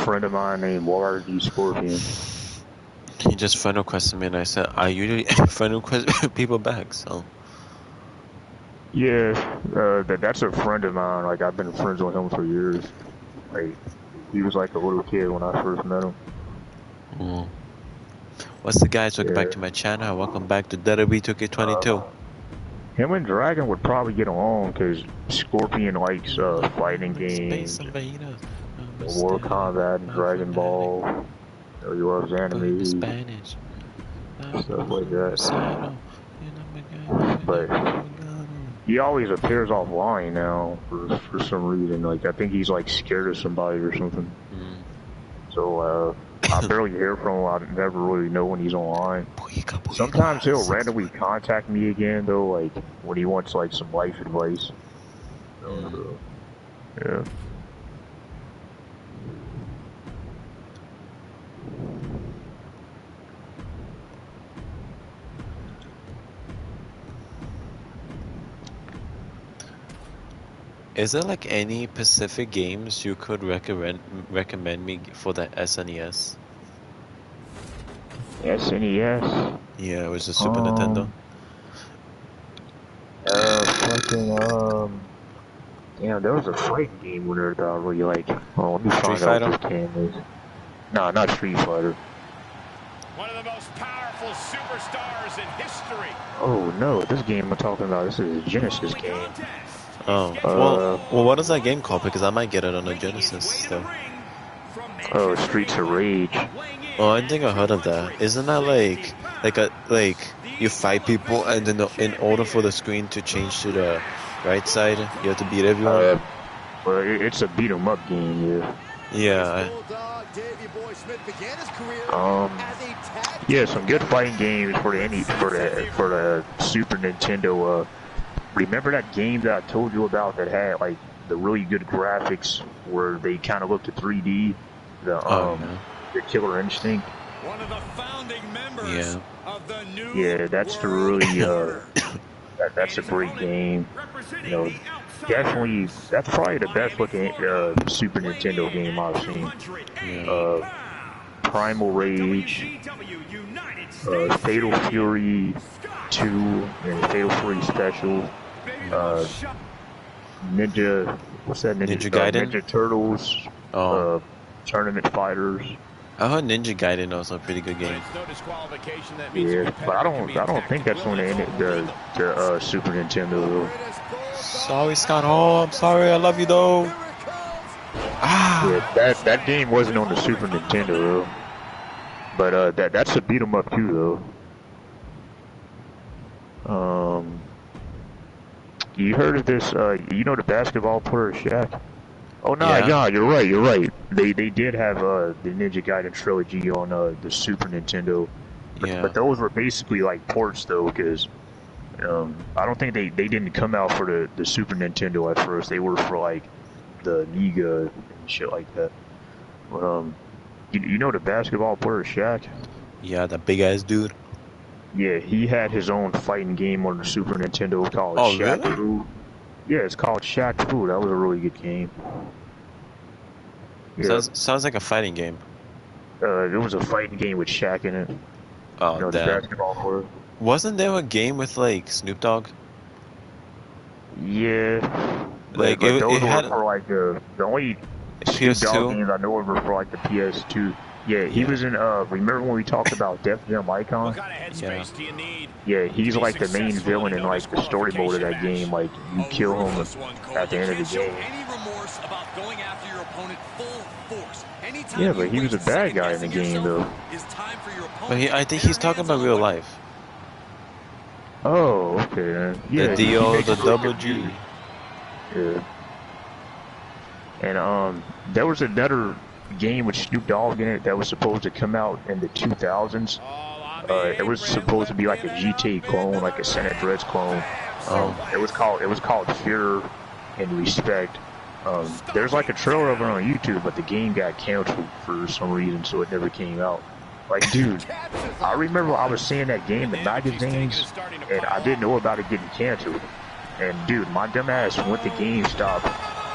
friend of mine named YRD Scorpion. He just friend requested me, and I said I usually friend request people back. So Yeah, that's a friend of mine. Like I've been friends with him for years. Like he was like a little kid when I first met him. What's the guys? Welcome back to my channel. Welcome back to WWE 2K22. Him and Dragon would probably get along because Scorpion likes fighting games, Mortal Kombat, and Dragon Ball. He loves anime, Spanish, stuff like that. But he always appears offline now for some reason. Like I think he's like scared of somebody or something. So I barely hear from him. I never really know when he's online. Sometimes he'll randomly contact me again though, like when he wants like some life advice. Yeah. Is there like any Pacific games you could recommend me for the SNES? SNES? Yeah, it was the Super Nintendo. Damn, there was a fighting game when that I really like. Oh, let me find Street out what this game is. No, not Street Fighter. One of the most powerful superstars in history. Oh no, this game I'm talking about, this is a Genesis game. Oh, well, what is that game called? Because I might get it on the Genesis still. Oh, Streets of Rage. Oh, I think I heard of that. Isn't that like you fight people and then in order for the screen to change to the right side, you have to beat everyone? Well, it's a beat 'em up game, yeah. Yeah, some good fighting games for the Super Nintendo. Remember that game that I told you about that had like the really good graphics where they kind of looked at 3D? The Killer Instinct. One of the founding members of the new that's the really that's a great game. You know, definitely that's probably the best looking Super Nintendo game I've seen. Primal Rage, Fatal Fury 2, and Fatal Fury Special, what's that? Ninja Gaiden? Ninja Turtles, Tournament Fighters. I heard Ninja Gaiden was a pretty good game. Yeah, but I don't think that's on the Super Nintendo. Sorry, Scott Hall. I'm sorry. I love you though. Yeah, that game wasn't on the Super Nintendo though. But that's a beat 'em up too though. You heard of this? You know the basketball player Shaq? Oh no, yeah, you're right. They did have the Ninja Gaiden trilogy on the Super Nintendo, but those were basically like ports though, because I don't think they didn't come out for the Super Nintendo at first. They were for like the Amiga and shit like that. But you know the basketball player Shaq? Yeah, that big ass dude. Yeah, he had his own fighting game on the Super Nintendo called Shaq Fu. Yeah, it's called Shaq Fu. That was a really good game. Yeah. Sounds like a fighting game. It was a fighting game with Shaq in it. Oh, you know, damn. The basketball court. Wasn't there a game with like Snoop Dogg? Yeah. Like but it those had were for like the only Snoop Dogg games I know of were for like the PS2. Yeah, he was in, remember when we talked about Def Jam Icon? Yeah, he's like the main villain in like the story mode of that game, like you kill him at the end of the game. Yeah, but he was a bad guy in the game though. But I think he's talking about real life. Oh, okay. Yeah, the D.O., the double G. Yeah. And there was another game with Snoop Dogg in it that was supposed to come out in the 2000s. It was supposed to be like a GTA clone, like a San Andreas clone. It was called Fear and Respect. There's like a trailer of it on YouTube, but the game got canceled for some reason, so it never came out. Like, dude, I remember I was seeing that game in magazines, and I didn't know about it getting canceled. And dude, my dumb ass went to GameStop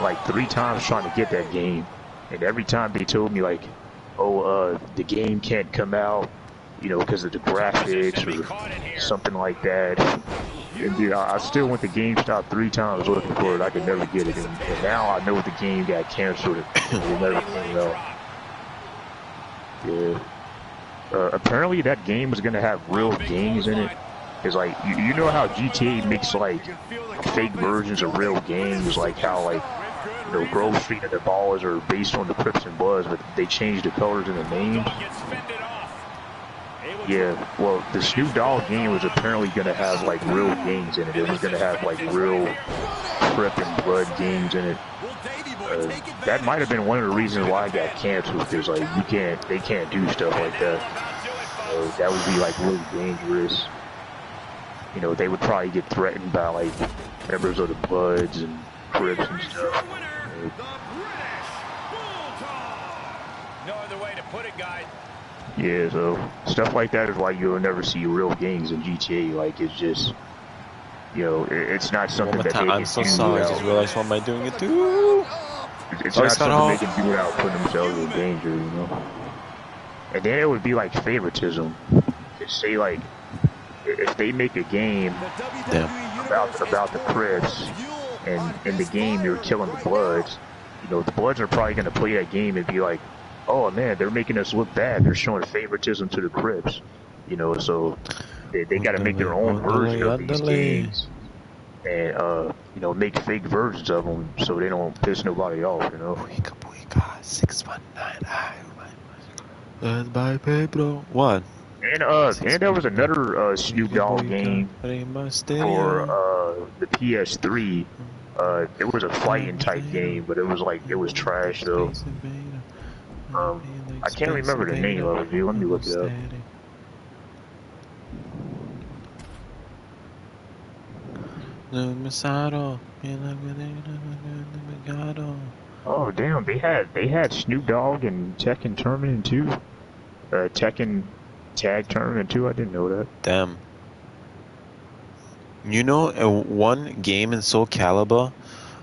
like 3 times trying to get that game. and every time they told me like, oh, the game can't come out, you know, because of the graphics or something like that. And dude, I still went to GameStop 3 times looking for it. I could never get it. And now I know the game got canceled. It never came out. Yeah. Apparently that game was gonna have real games in it. It's like you know how GTA makes like fake versions of real games, like how like you know Grove Street and the Ballers are based on the Crips and Bloods, but they changed the colors and the names. Yeah, well, the Snoop Dogg game was apparently gonna have like real games in it. It was gonna have like real Crip and Blood games in it. That might have been one of the reasons why I got canceled, because like they can't do stuff like that. That would be like really dangerous. You know, they would probably get threatened by like members of the Bloods and Crips and stuff. No other way to put it, guys. Yeah, so stuff like that is why you'll never see real gangs in GTA. Like it's just, you know, it's not something that they can do. I'm so sorry. I just realized why am I doing it too? It's not something they can do without putting themselves in danger, you know. And then it would be like favoritism. Just say like, if they make a game about the Crips, and in the game you're killing the Bloods, you know, the Bloods are probably going to play that game and be like, oh man, they're making us look bad. They're showing favoritism to the Crips, you know. So they got to make their own version of these games, and you know, make fake versions of them so they don't piss nobody off, you know. 619. What? And there was another Snoop Dogg game for the PS3. It was a fighting type game, but it was trash though. I can't remember the name of it, dude. Let me look it up. Oh damn, they had Snoop Dogg and Tekken Tournament 2. Tekken Tag Tournament 2, I didn't know that. Damn. You know, one game in Soul Calibur,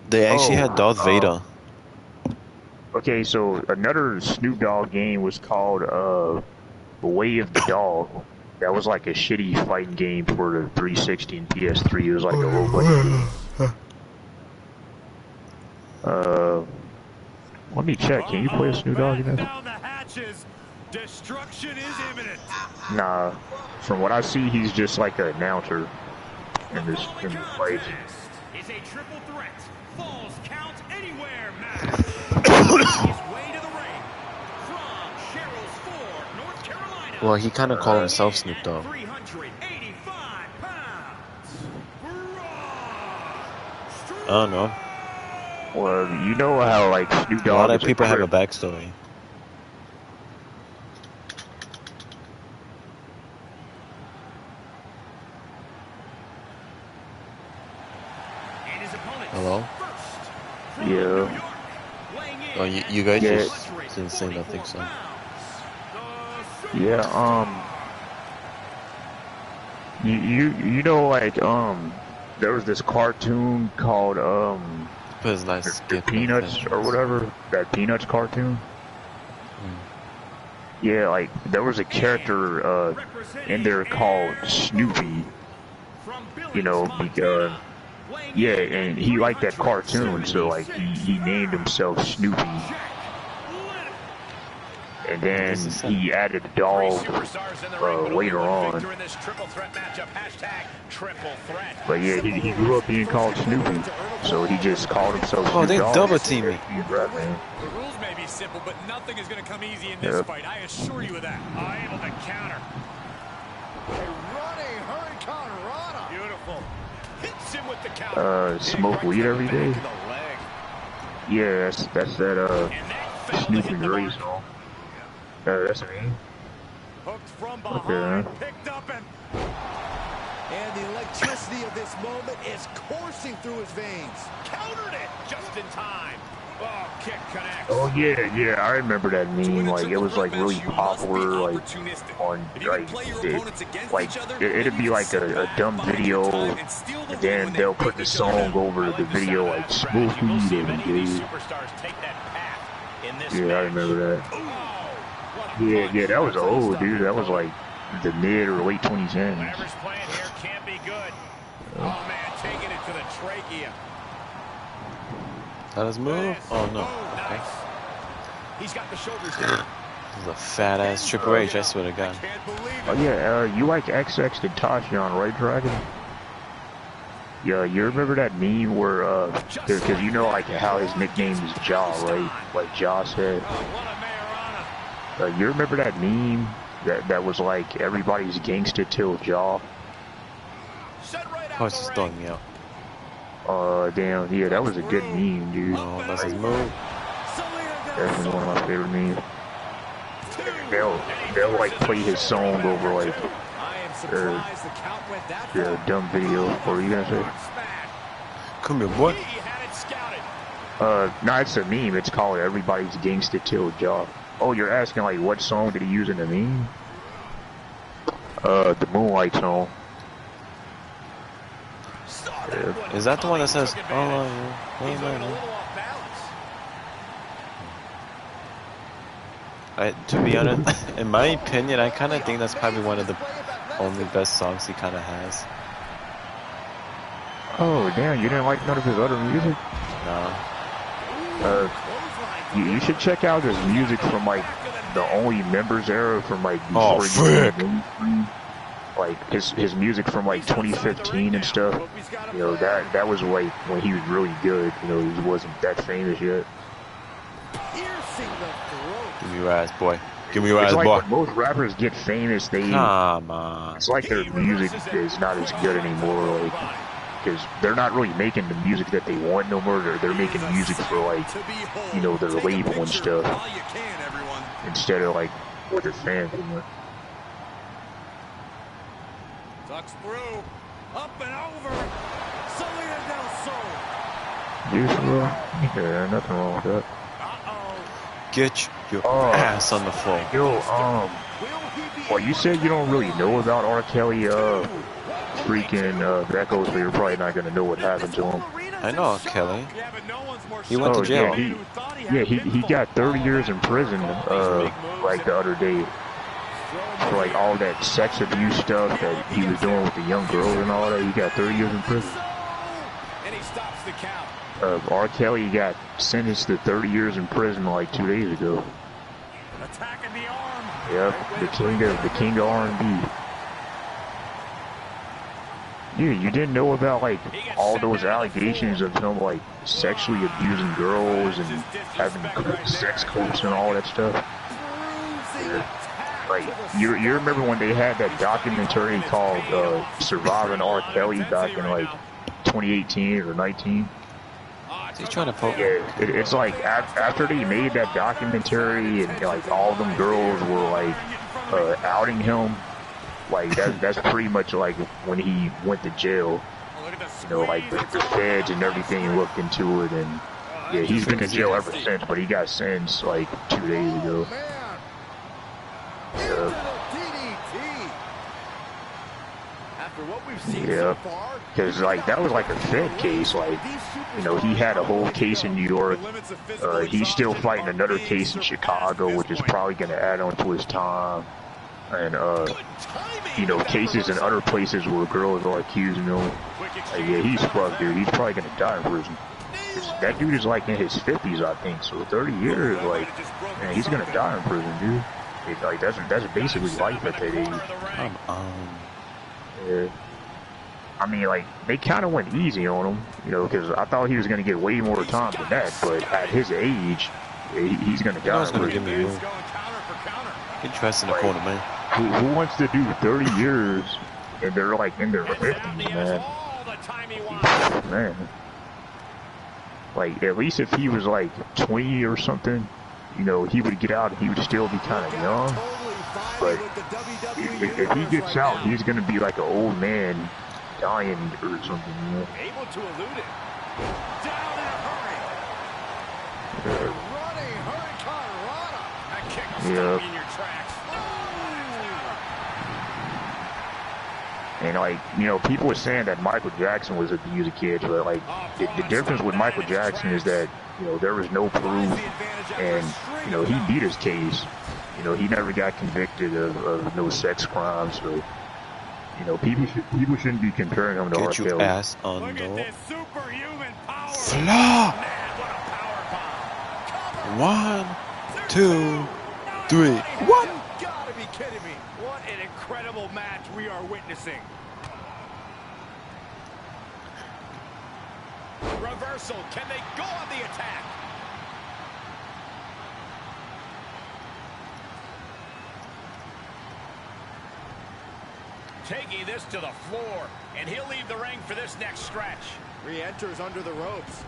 they actually had Darth Vader. Okay, so another Snoop Dogg game was called Way of the Dog. That was like a shitty fighting game for the 360 and PS3. It was like a robot. Let me check. Can you play a Snoop Dogg in this? Destruction is imminent. Nah. From what I see, he's just like an announcer in this fight. Is a triple threat. Falls count anywhere match. Way to the ring from Sherrills Ford, North Carolina. Well, he kind of called himself Snoop Dogg. 385 pounds. I don't know. Well, you know how like Snoop Dogg. A lot of people have a backstory. Hello? Yeah. Oh, you guys just didn't say nothing, so. Yeah, you know, like, there was this cartoon called, the Peanuts or whatever, that Peanuts cartoon. Yeah, like, there was a character, in there called Snoopy, you know, because, yeah, and he liked that cartoon, so, like, he named himself Snoopy. And then he added a dog later on. But yeah, he grew up being called Snoopy, so he just called himself Snoop. Oh, they double team me. The rules may be simple, but nothing is going to come easy in this fight. I assure you of that. Able to counter. A running hurricane rana. Beautiful. Hits him with the counter. Smoke weed every day. Yeah, that's that Snoopy Dre song. That's me. Hooked from behind, picked up and the electricity of this moment is coursing through his veins. Countered it just in time. Oh, kick connects. Oh yeah, I remember that meme. Like it was like really popular, like on like it'd be like a dumb video, and then they'll put the song over the video, like smoke weed every day. Superstars take that path. Yeah, I remember that. Yeah, that was old, dude. That was like the mid or late 2010s. Whatever's playing here can't be good. Oh man, taking it to the trachea. Let us move. Oh no. Okay. He's got the shoulders down. This is a fat ass Triple H, I swear to God. Oh yeah, you like XX Tentacion, right, Dragon? Yeah, you remember that meme where, because you know like how his nickname is Jaw, right? Like Jaw said. You remember that meme that was like everybody's gangsta till Jaw? Oh, it's just throwing me out. Damn, yeah, that was a good meme, dude. Oh, that's his move. Definitely one of my favorite memes. They'll like play his song over like dumb video. What were you gonna say? Come here, boy. No, it's a meme. It's called Everybody's Gangsta Till Jaw. Oh, you're asking like what song did he use in the meme? The Moonlight song. Yeah. Is that the one that says, to be honest, in my opinion, I kind of think that's probably one of the only best songs he kind of has. Oh, damn, you didn't like none of his other music? No. You should check out his music from like the Only Members era from like before frick. Like his music from like 2015 and stuff. You know, that was like when he was really good. You know, he wasn't that famous yet. Give me your ass, boy. Give me your ass, like boy. When most rappers get famous, come on. It's like their music is not as good anymore. Like, because they're not really making the music that they want no more. They're making music for like, you know, their label and stuff, instead of like what their fans want. Ducks through, up and over, Salida del Sol. Usual, yeah, nothing wrong with that. Get your ass on the floor. Yo, well, you said you don't really know about R. Kelly, that goes for you're probably not gonna know what happened to him. I know R. Kelly. He went to jail. He got 30 years in prison, like the other day. For like all that sex abuse stuff that he was doing with the young girls and all that. He got 30 years in prison. And he stops the count. R. Kelly got sentenced to 30 years in prison like 2 days ago. Attacking the arm. Yep, the king of R&B. Yeah, you didn't know about like all those allegations of him like sexually abusing girls and having sex cults and all that stuff. Yeah. Like, you remember when they had that documentary called Surviving R. Kelly back in like 2018 or 19? He's trying to poke. Yeah, it's like after they made that documentary and like all them girls were like outing him, like that's pretty much like when he went to jail. You know, like the feds and everything looked into it, and yeah, he's been in jail ever since, but he got sentenced like 2 days ago. Yeah, because like that was like a Fed case. Like, you know, he had a whole case in New York. He's still fighting another case in Chicago, which is probably going to add on to his time. And you know, cases in other places where girls are accusing him. Yeah, he's fucked, dude. He's probably going to die in prison. That dude is like in his 50s, I think. So 30 years, like, man, he's going to die in prison, dude. Like that's basically life at that age. Come on. Yeah. I mean, like, they kind of went easy on him, you know, because I thought he was going to get way more time than that. But at his age, he's going to die. He's going to give me a move. Get your ass in the corner, man. Who wants to do 30 years and they're like in their 50s, man? Man. Like, at least if he was like 20 or something, you know, he would get out and he would still be kind of young. But if he gets out, he's going to be like an old man dying or something, you know? Able to elude it. Down in a hurry. Running Hurricane Rana. That kick will stop you in your tracks. And like, you know, people were saying that Michael Jackson was abusing kids, but like, the difference with Michael Jackson is that, you know, there was no proof, and, you know, he beat his case. You know, he never got convicted of no sex crimes, so, you know, people shouldn't be comparing him to R. Get Kelly. your ass on the floor. 1, 2, 3. What? You gotta be kidding me. What an incredible match we are witnessing. Reversal. Can they go on the attack? Taking this to the floor, and he'll leave the ring for this next stretch. Re-enters under the ropes.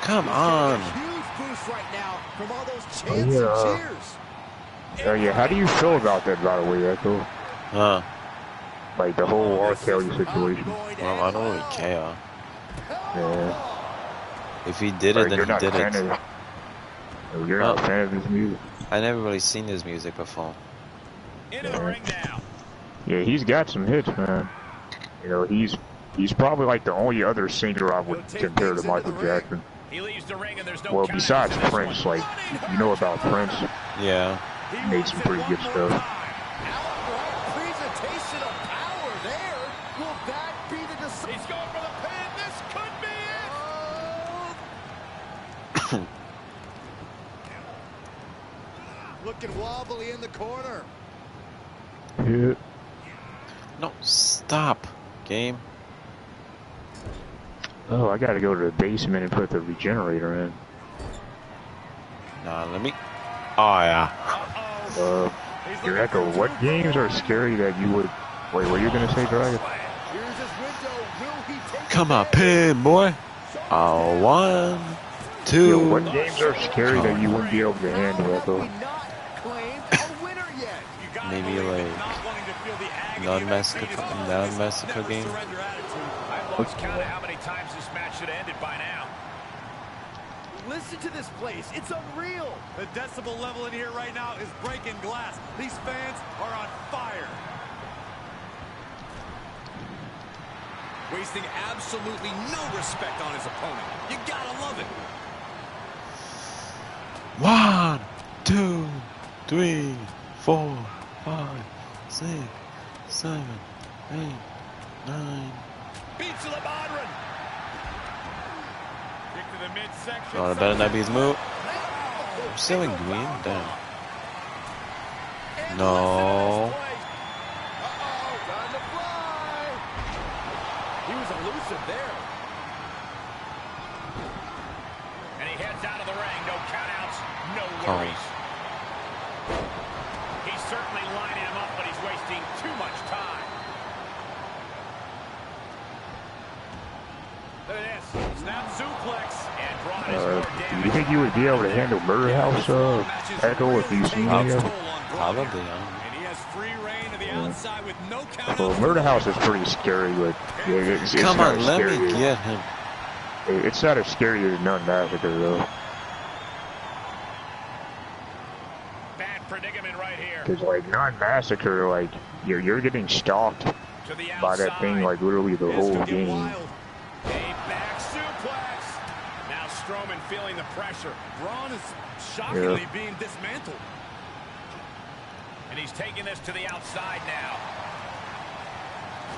Come on. Huge boost right now from all those chants and cheers. Oh yeah, how do you feel about that, by the way, Echo? Huh. Like the whole R. Kelly situation. Well, I don't really care. Yeah. If he did it, then he did it. You're not a fan of his music? I never really seen his music before. Into the ring now. Yeah, he's got some hits, man. You know, he's probably like the only other singer I would compare to Michael Jackson. He leaves the ring and there's no well, besides Prince, like, you know about Prince? Yeah. He made some pretty good stuff. Outright presentation of power there. Will that be the decision? He's going for the pin. This could be it. Looking wobbly in the corner. Yeah. No, stop, game. Oh, I gotta go to the basement and put the regenerator in. Nah, let me. Oh, yeah. Your Echo, what games are scary that you would. Wait, what are you gonna say, Dragon? Come on, pin, boy. 1, 2. Yo, what games are scary that you wouldn't be able to handle, Echo? Maybe like non-massacre game. Lost count of how many times this match should have ended by now. Listen to this place. It's unreal. The decibel level in here right now is breaking glass. These fans are on fire. Wasting absolutely no respect on his opponent. You gotta love it. 1, 2, 3, 4, 5, 6, 7, 8, 9. Beats to the Modern. Kick to the midsection. Oh, that better not be his move. I'm still in green? Damn. No. Time to fly. He was elusive there. And he heads out of the ring. No countouts, no worries. He's certainly lining him up, but he's wasting too much time. Look at this. Snap suplex. And Braun is more Do damage. you think you would be able to handle Murder House, Echo, if you seen any of it? Probably, And he has free reign to the outside with no count. Well, Murder House is pretty scary, but it's Come not on, as let scary me as- get him. It's not as scary as Non-Massacre, though. Bad predicament right here. Because, like, Non-Massacre, like, you're getting stalked To the by that thing, like, literally the whole This could get game. wild. A back suplex. Now Strowman feeling the pressure. Braun is shockingly being dismantled. And he's taking this to the outside now.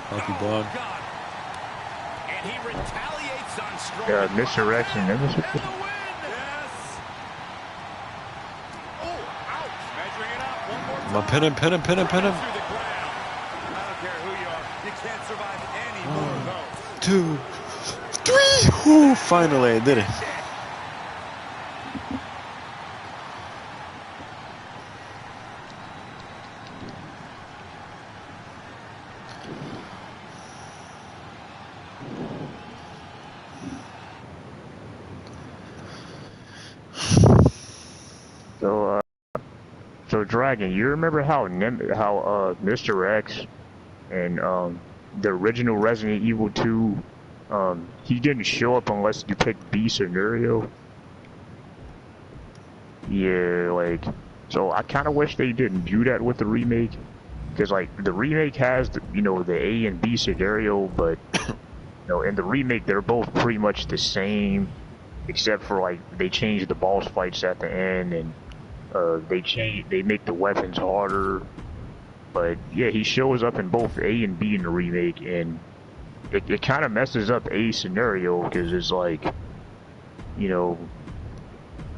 Hope you done. God. And he retaliates on Strowman. Yeah, Misdirection, Nemesis. And the win. Yes. Oh, ouch. Measuring it up one more time. Come on, pin him. Through the ground. I don't care who you are. You can't survive any more of those. 2, 3. Ooh, finally I did it. So Dragon, you remember how Mr. X and the original Resident Evil 2, he didn't show up unless you picked B scenario? Yeah, like, so I kind of wish they didn't do that with the remake. because like the remake has the, you know, the A and B scenario, but you know, in the remake they're both pretty much the same, except for like they change the boss fights at the end, and they make the weapons harder. But yeah, he shows up in both A and B in the remake, and it kind of messes up A scenario because it's like, you know,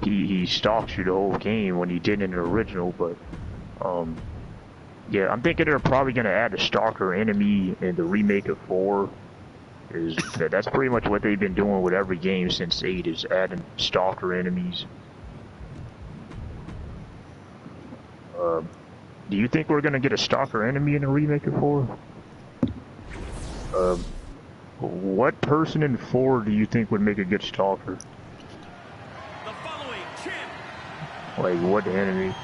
he stalks you the whole game when he did in the original. But yeah, I'm thinking they're probably gonna add a stalker enemy in the remake of 4. That's pretty much what they've been doing with every game since 8, is adding stalker enemies. Do you think we're gonna get a stalker enemy in the remake of 4? What person in 4 do you think would make a good stalker? The following champ. Like, what enemy?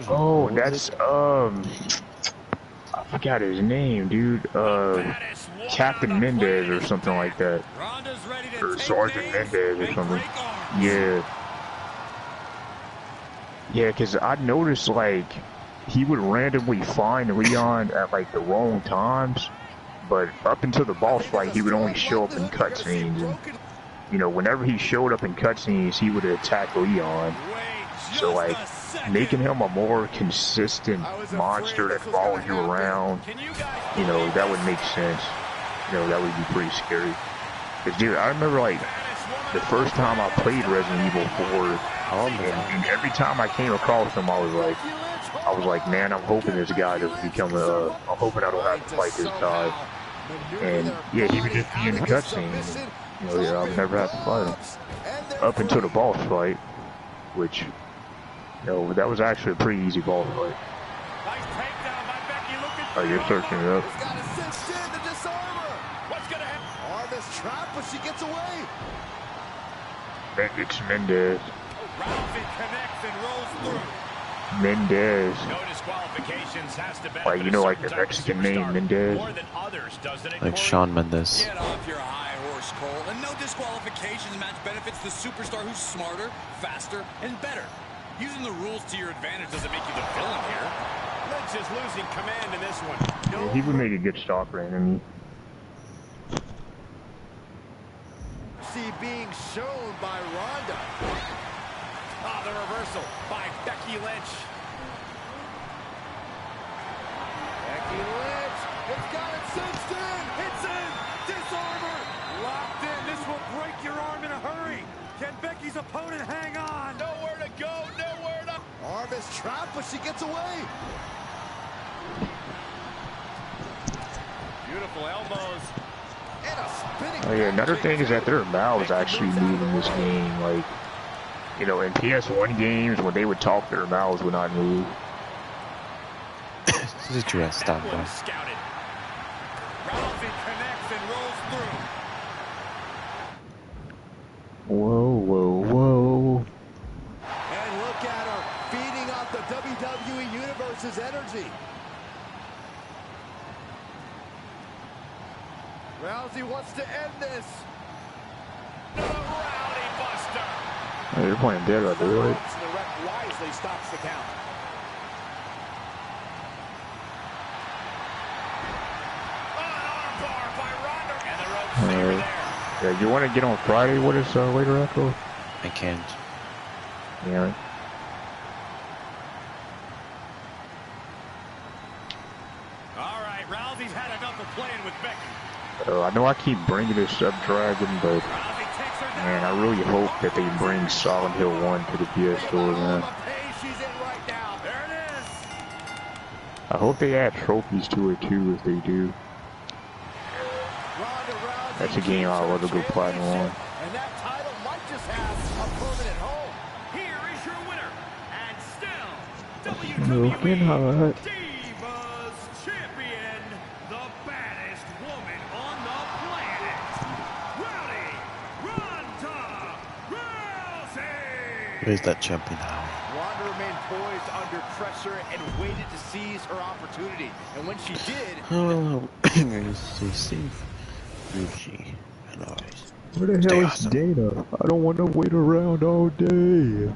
Oh, that's, I forgot his name, dude. Captain Mendez or something like that. Or Sergeant Mendez or something. Yeah. Yeah, because I noticed, like, he would randomly find Leon at, like, the wrong times. But up until the boss fight, he would only show up in cutscenes. And, you know, whenever he showed up in cutscenes, he would attack Leon. So, like, making him a more consistent monster that follows you around, you know, that would make sense. You know, that would be pretty scary. Because, dude, I remember, like, the first time I played Resident Evil 4, and every time I came across him, I was like, man, I'm hoping this guy doesn't become I'm hoping I don't have to fight this guy. And, yeah, he would just be in the cutscene. You know, yeah, I would never have to fight him. Up until the boss fight, which, you know, that was actually a pretty easy boss fight. Oh, you're searching it up. But she gets away. It's Mendez. Rousey connects and rolls through. Mendez. No disqualifications has to like, you know, like the Mexican name, Mendez. More than others, doesn't it, like Shawn Mendes. Get off your high horse, Cole. And no disqualifications match benefits the superstar who's smarter, faster, and better. Using the rules to your advantage doesn't make you the villain here. Lynch is losing command in this one. Yeah, he would make a good stalker enemy. Being shown by Ronda. Ah, the reversal by Becky Lynch. Becky Lynch, it's got it cinched in. It's in. Disarmer. Locked in. This will break your arm in a hurry. Can Becky's opponent hang on? Nowhere to go. Nowhere to. Arm is trapped, but she gets away. Beautiful elbows. Oh yeah, another thing is that their mouths actually move in this game. Like, you know, in PS1 games, when they would talk, their mouths would not move. This is true. Stop that. Rousey connects and rolls through. Whoa, whoa, whoa. And look at her, feeding off the WWE Universe's energy. Rousey wants to end this. The Rowdy Buster. Oh, you're playing dead right there, right? The ref wisely stops the count. An armbar by Ronda. And the rope saver there. Yeah, you want to get on Friday with us later, Echo? I can't. Yeah. All right, Rousey's had enough of playing with Becky. I know I keep bringing this up, Dragon, but man, I really hope that they bring Silent Hill 1 to the PS Store, man. I hope they add trophies to it too, if they do. That's a game I'll love to go platinum on. And that title might just have a permanent home. Here is your winner, and still WWE Divas Champion, the baddest woman on the planet, Ronda Rousey. Where's that champion now? Ronda remained poised under pressure and waited to seize her opportunity. And when she did, Oh, see, Gucci and eyes. Where the hell is Dana? I don't want to wait around all day.